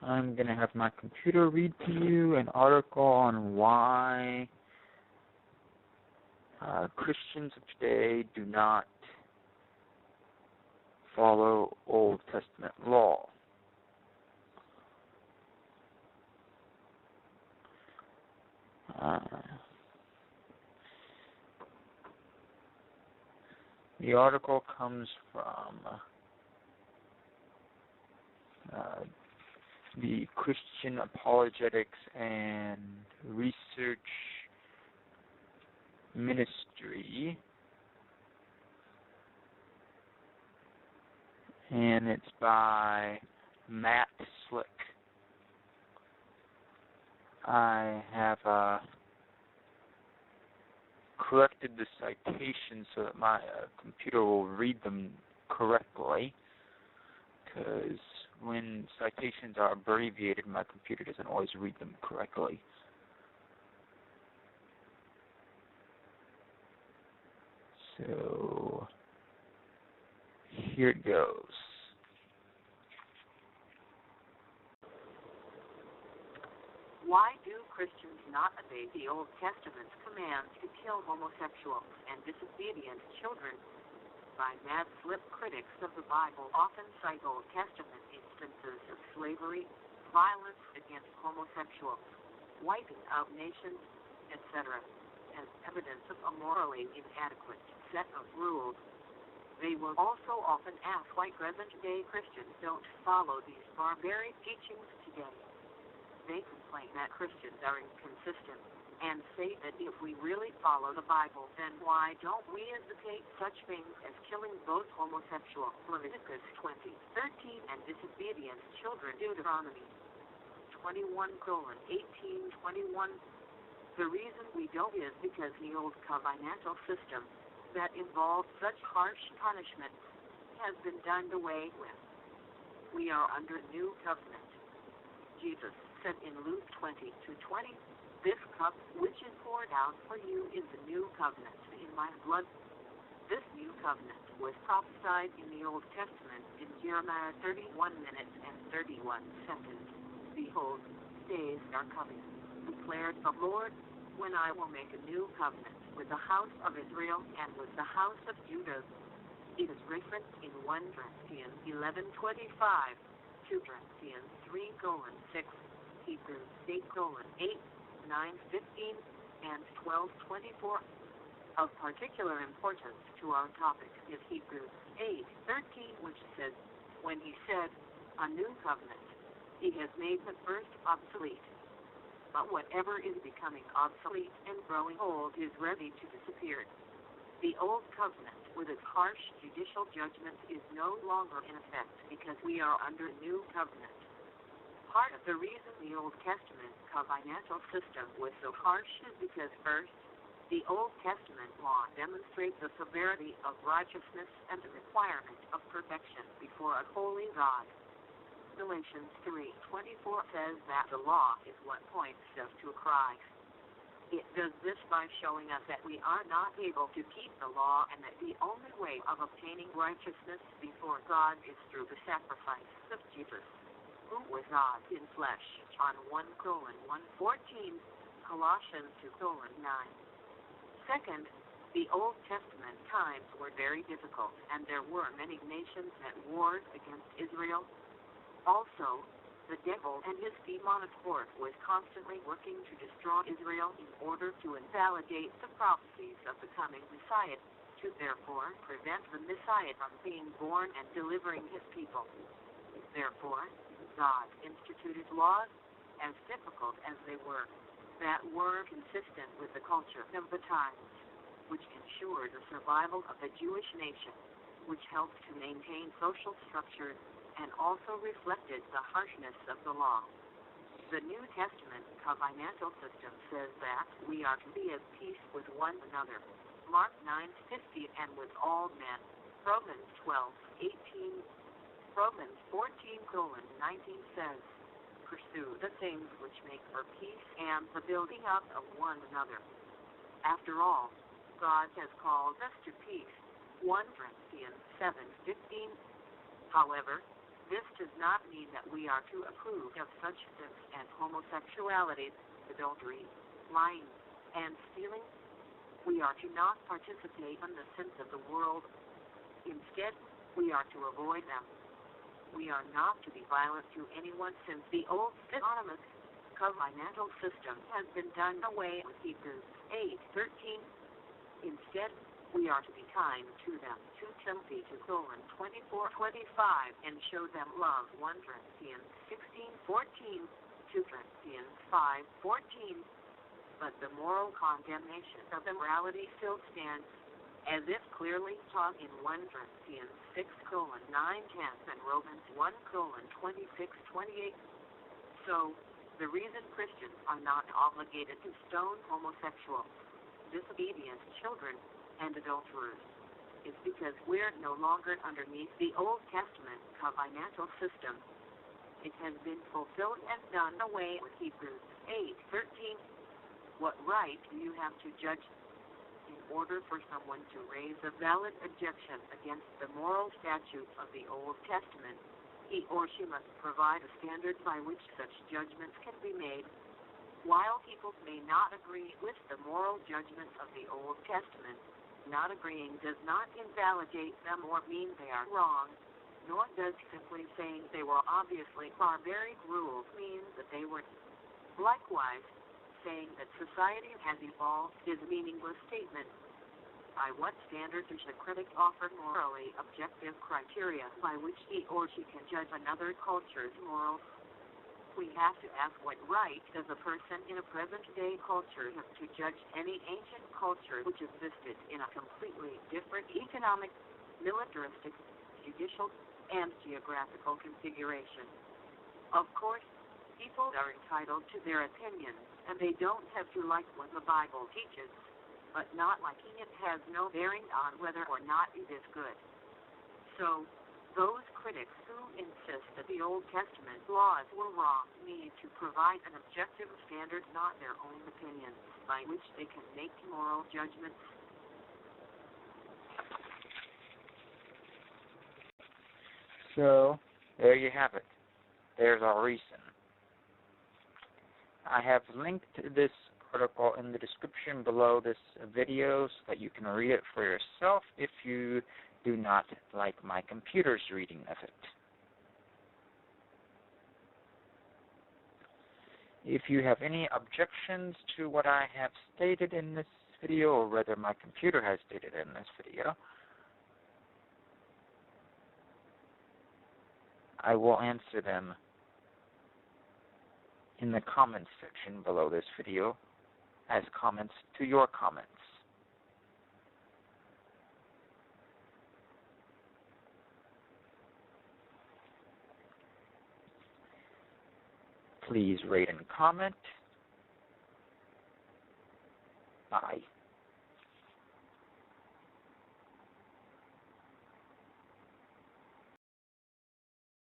I'm going to have my computer read to you an article on why Christians of today do not follow Old Testament law. The article comes from the Christian Apologetics and Research Ministry, and it's by Matt Slick. I have corrected the citations so that my computer will read them correctly, because when citations are abbreviated, my computer doesn't always read them correctly. So, here it goes. Why do Christians not obey the Old Testament's commands to kill homosexuals and disobedient children? By Mad Slip, critics of the Bible often cite Old Testament instances of slavery, violence against homosexuals, wiping out nations, etc., as evidence of a morally inadequate set of rules. They will also often ask why present-day Christians don't follow these barbaric teachings today. They complain that Christians are inconsistent and say that if we really follow the Bible, then why don't we advocate such things as killing both homosexual Leviticus 20:13 and disobedient children Deuteronomy 21:18-21. The reason we don't is because the old covenantal system that involved such harsh punishment has been done away with. We are under a new covenant. Jesus said in Luke 20:20, "This cup which is poured out for you is the new covenant in my blood." This new covenant was prophesied in the Old Testament in Jeremiah 31:31. "Behold, days are coming, declared the Lord, when I will make a new covenant with the house of Israel and with the house of Judah." It is referenced in 1 Corinthians 11:25, 2 Corinthians 3:6, Hebrews 8:8, 9:15, and 12:24. Of particular importance to our topic is Hebrews 8:13, which says, "When he said, a new covenant, he has made the first obsolete. But whatever is becoming obsolete and growing old is ready to disappear." The old covenant, with its harsh judicial judgments, is no longer in effect because we are under a new covenant. Part of the reason the Old Testament covenantal system was so harsh is because, first, the Old Testament law demonstrates the severity of righteousness and the requirement of perfection before a holy God. Galatians 3:24 says that the law is what points us to Christ. It does this by showing us that we are not able to keep the law and that the only way of obtaining righteousness before God is through the sacrifice of Jesus, who was God in flesh, John 1:114, Colossians 2:9. Second, the Old Testament times were very difficult, and there were many nations that warred against Israel. Also, the devil and his demonic horde was constantly working to destroy Israel in order to invalidate the prophecies of the coming Messiah, to therefore prevent the Messiah from being born and delivering his people. Therefore, God instituted laws, as difficult as they were, that were consistent with the culture of the times, which ensured the survival of the Jewish nation, which helped to maintain social structure and also reflected the harshness of the law. The New Testament covenantal system says that we are to be at peace with one another, Mark 9:50, and with all men, Romans 12:18. Romans 14:19 says, "Pursue the things which make for peace and the building up of one another." After all, God has called us to peace, 1 Corinthians 7:15. However, This does not mean that we are to approve of such sins as homosexuality, adultery, lying, and stealing. We are to not participate in the sins of the world. Instead, we are to avoid them. We are not to be violent to anyone, since the old synonymous covenantal system has been done away with. Hebrews 8:13. Instead, we are to be kind to them. 2 Timothy 2:24-25, and show them love. 1 Corinthians 16:14, 2 Corinthians 5:14. But the moral condemnation of immorality still stands, as if clearly taught in 1 Corinthians 6:9-10 and Romans 1:26-28. So, the reason Christians are not obligated to stone homosexuals, disobedient children, and adulterers is because we're no longer underneath the Old Testament covenantal system. It has been fulfilled and done away with. Hebrews 8:13. What right do you have to judge? In order for someone to raise a valid objection against the moral statutes of the Old Testament, he or she must provide a standard by which such judgments can be made. While people may not agree with the moral judgments of the Old Testament, not agreeing does not invalidate them or mean they are wrong, nor does simply saying they were obviously barbaric rules mean that they were. Likewise, saying that society has evolved is a meaningless statement. By what standards should a critic offer morally objective criteria by which he or she can judge another culture's morals? We have to ask, what right does a person in a present-day culture have to judge any ancient culture which existed in a completely different economic, militaristic, judicial, and geographical configuration? Of course, people are entitled to their opinions, and they don't have to like what the Bible teaches, but not liking it has no bearing on whether or not it is good. So, those critics who insist that the Old Testament laws were wrong need to provide an objective standard, not their own opinions, by which they can make moral judgments. So, there you have it. There's our reason. I have linked this article in the description below this video so that you can read it for yourself if you do not like my computer's reading of it. If you have any objections to what I have stated in this video, or rather my computer has stated in this video, I will answer them in the comments section below this video as comments to your comments. Please rate and comment. Bye.